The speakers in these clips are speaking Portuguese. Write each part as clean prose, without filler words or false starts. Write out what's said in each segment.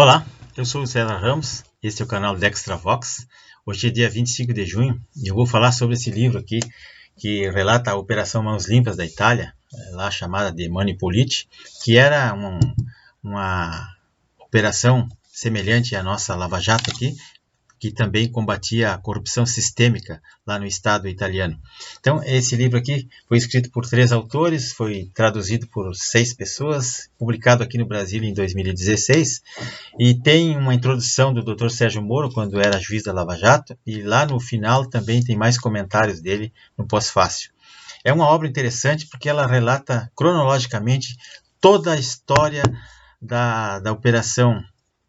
Olá, eu sou o César Ramos, este é o canal Dextravox. Hoje é dia 25 de junho e eu vou falar sobre esse livro aqui que relata a Operação Mãos Limpas da Itália, lá chamada de Mani Pulite, que era uma operação semelhante à nossa Lava Jato aqui, que também combatia a corrupção sistêmica lá no Estado italiano. Então, esse livro aqui foi escrito por 3 autores, foi traduzido por 6 pessoas, publicado aqui no Brasil em 2016, e tem uma introdução do Dr. Sérgio Moro, quando era juiz da Lava Jato, e lá no final também tem mais comentários dele no pós-fácil. É uma obra interessante porque ela relata cronologicamente toda a história da Operação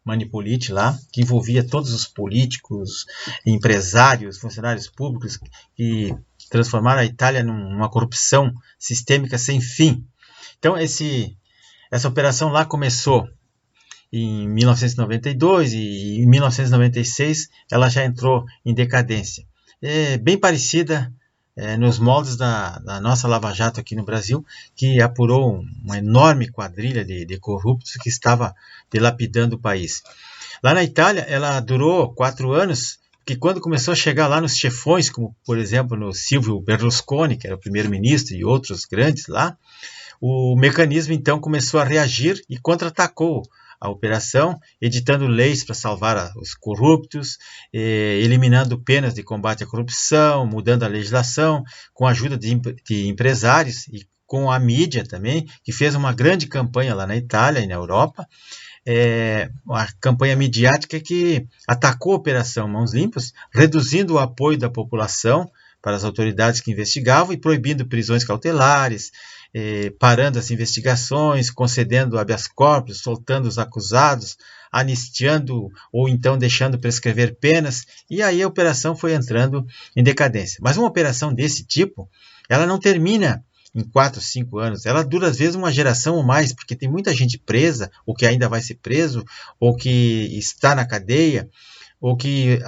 Mani Pulite lá, que envolvia todos os políticos, empresários, funcionários públicos que transformaram a Itália numa corrupção sistêmica sem fim. Então, essa operação lá começou em 1992 e em 1996 ela já entrou em decadência. É bem parecida nos moldes da nossa Lava Jato aqui no Brasil, que apurou uma enorme quadrilha de corruptos que estava dilapidando o país. Lá na Itália, ela durou 4 anos, porque quando começou a chegar lá nos chefões, como por exemplo no Silvio Berlusconi, que era o primeiro-ministro, e outros grandes lá, o mecanismo então começou a reagir e contra-atacou a operação, editando leis para salvar os corruptos, eliminando penas de combate à corrupção, mudando a legislação, com a ajuda de empresários e com a mídia também, que fez uma grande campanha lá na Itália e na Europa, uma campanha midiática que atacou a Operação Mãos Limpas, reduzindo o apoio da população para as autoridades que investigavam e proibindo prisões cautelares, parando as investigações, concedendo habeas corpus, soltando os acusados, anistiando ou então deixando prescrever penas, e aí a operação foi entrando em decadência. Mas uma operação desse tipo, ela não termina em 4, 5 anos, ela dura às vezes uma geração ou mais, porque tem muita gente presa, ou que ainda vai ser preso, ou que está na cadeia, ou que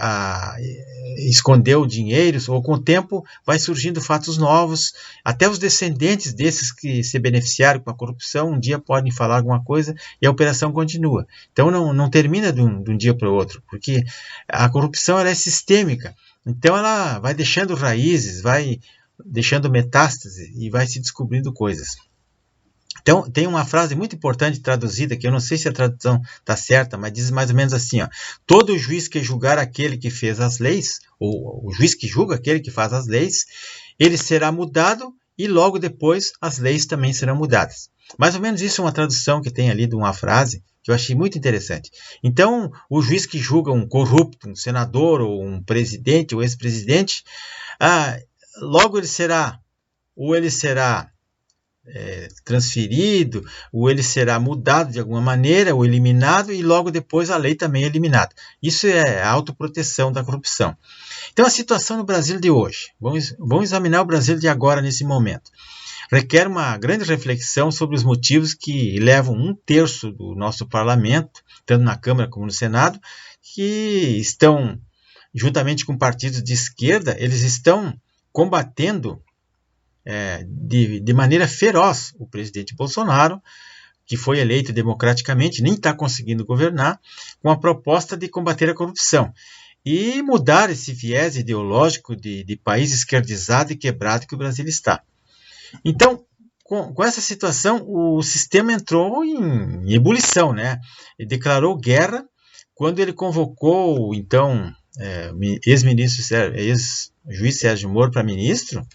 escondeu dinheiros, ou com o tempo vai surgindo fatos novos, até os descendentes desses que se beneficiaram com a corrupção, um dia podem falar alguma coisa e a operação continua. Então não termina de um dia para o outro, porque a corrupção ela é sistêmica, então ela vai deixando raízes, vai deixando metástase e vai se descobrindo coisas. Então, tem uma frase muito importante traduzida, que eu não sei se a tradução está certa, mas diz mais ou menos assim, ó: todo juiz que julgar aquele que fez as leis, ou o juiz que julga aquele que faz as leis, ele será mudado e logo depois as leis também serão mudadas. Mais ou menos isso é uma tradução que tem ali de uma frase que eu achei muito interessante. Então, o juiz que julga um corrupto, um senador, ou um presidente, ou ex-presidente, logo ele será transferido, ou ele será mudado de alguma maneira, ou eliminado, e logo depois a lei também é eliminada. Isso é a autoproteção da corrupção. Então, a situação no Brasil de hoje, vamos examinar o Brasil de agora, nesse momento, requer uma grande reflexão sobre os motivos que levam 1/3 do nosso parlamento, tanto na Câmara como no Senado, que estão, juntamente com partidos de esquerda, eles estão combatendo de maneira feroz o presidente Bolsonaro, que foi eleito democraticamente, nem está conseguindo governar, com a proposta de combater a corrupção e mudar esse viés ideológico de país esquerdizado e quebrado que o Brasil está. Então, com essa situação, o sistema entrou em ebulição, né? Ele declarou guerra quando ele convocou, então, ex-juiz Sérgio Moro para ministro,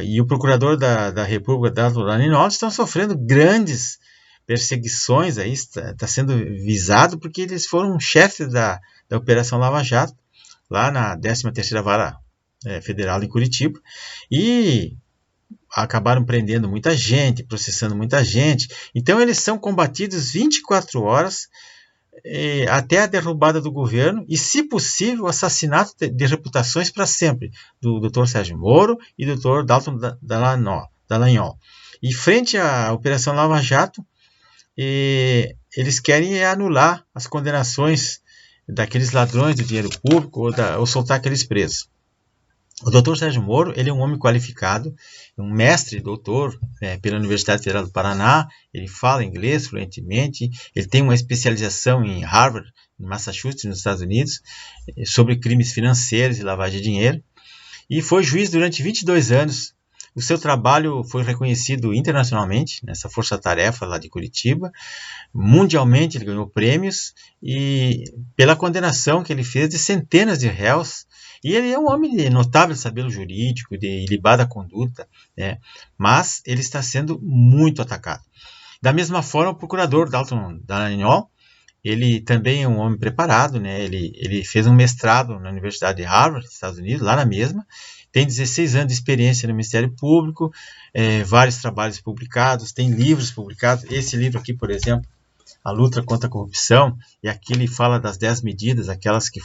e o procurador da República, Dalton Dallagnol, estão sofrendo grandes perseguições, está sendo visado porque eles foram chefes da Operação Lava Jato, lá na 13ª Vara Federal em Curitiba, e acabaram prendendo muita gente, processando muita gente. Então eles são combatidos 24 horas, até a derrubada do governo e, se possível, o assassinato de reputações para sempre do Dr. Sérgio Moro e do Dr. Dalton Dallagnol. E frente à Operação Lava Jato, eles querem anular as condenações daqueles ladrões do dinheiro público ou soltar aqueles presos. O Dr. Sérgio Moro, ele é um homem qualificado, um mestre, doutor, pela Universidade Federal do Paraná. Ele fala inglês fluentemente, ele tem uma especialização em Harvard, em Massachusetts, nos Estados Unidos, sobre crimes financeiros e lavagem de dinheiro, e foi juiz durante 22 anos. O seu trabalho foi reconhecido internacionalmente, nessa força-tarefa lá de Curitiba. Mundialmente ele ganhou prêmios e pela condenação que ele fez de centenas de réus. E ele é um homem de notável saber jurídico, de ilibada conduta, né? Mas ele está sendo muito atacado. Da mesma forma, o procurador Dalton Dallagnol, ele também é um homem preparado, né? Ele fez um mestrado na Universidade de Harvard, Estados Unidos, lá na mesma, tem 16 anos de experiência no Ministério Público, vários trabalhos publicados, tem livros publicados. Esse livro aqui, por exemplo, A Luta contra a Corrupção, e aqui ele fala das 10 medidas, aquelas que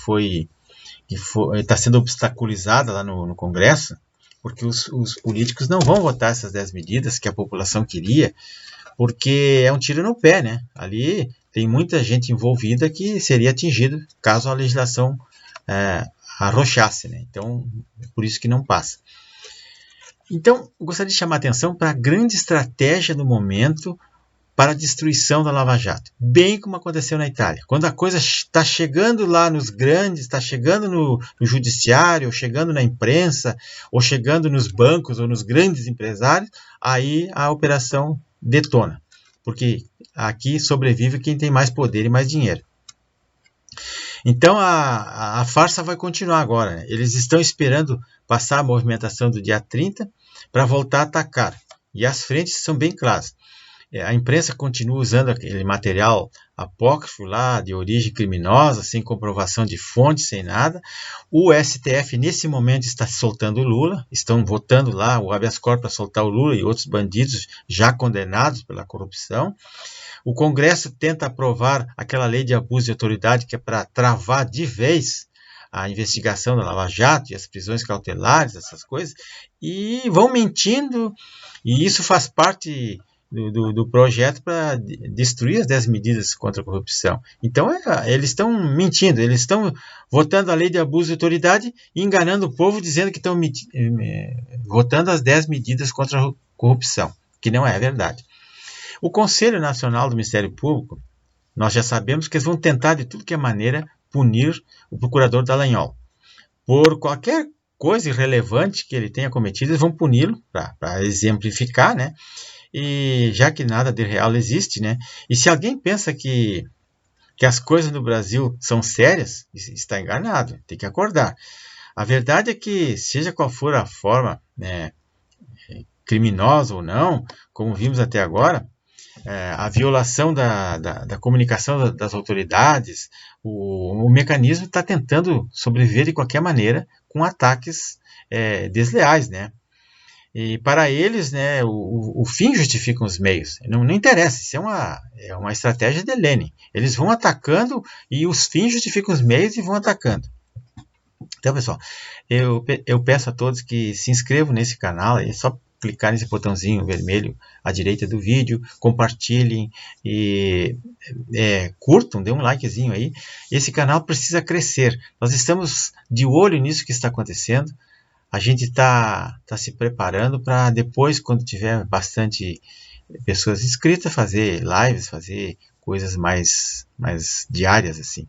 está sendo obstaculizada lá no Congresso, porque os políticos não vão votar essas 10 medidas que a população queria, porque é um tiro no pé, né? Ali tem muita gente envolvida que seria atingido caso a legislação arrochasse, né? Então, é por isso que não passa. Então, eu gostaria de chamar a atenção para a grande estratégia do momento para a destruição da Lava Jato, bem como aconteceu na Itália. Quando a coisa está chegando lá nos grandes, está chegando no judiciário, ou chegando na imprensa, ou chegando nos bancos ou nos grandes empresários, aí a operação detona, porque aqui sobrevive quem tem mais poder e mais dinheiro. Então a farsa vai continuar agora, né? Eles estão esperando passar a movimentação do dia 30 para voltar a atacar, e as frentes são bem claras. A imprensa continua usando aquele material apócrifo lá, de origem criminosa, sem comprovação de fonte, sem nada. O STF, nesse momento, está soltando o Lula, estão votando lá o habeas corpus para soltar o Lula e outros bandidos já condenados pela corrupção. O Congresso tenta aprovar aquela lei de abuso de autoridade que é para travar de vez a investigação da Lava Jato e as prisões cautelares, essas coisas, e vão mentindo, e isso faz parte do projeto para destruir as 10 medidas contra a corrupção. Então, eles estão mentindo, eles estão votando a lei de abuso de autoridade e enganando o povo, dizendo que estão votando as 10 medidas contra a corrupção, que não é verdade. O Conselho Nacional do Ministério Público, nós já sabemos que eles vão tentar de tudo que é maneira punir o procurador Dallagnol. Por qualquer coisa irrelevante que ele tenha cometido, eles vão puni-lo para exemplificar, né? E já que nada de real existe, né? E se alguém pensa que as coisas no Brasil são sérias, está enganado, tem que acordar. A verdade é que, seja qual for a forma, né, criminosa ou não, como vimos até agora, a violação da comunicação das autoridades, o mecanismo está tentando sobreviver de qualquer maneira com ataques desleais, né? E para eles, né, o fim justifica os meios. Não interessa, isso é uma estratégia de Lenin. Eles vão atacando e os fins justificam os meios e vão atacando. Então, pessoal, eu peço a todos que se inscrevam nesse canal, é só clicar nesse botãozinho vermelho à direita do vídeo, compartilhem e curtam, dê um likezinho aí. Esse canal precisa crescer. Nós estamos de olho nisso que está acontecendo. A gente está se preparando para depois, quando tiver bastante pessoas inscritas, fazer lives, fazer coisas mais diárias assim.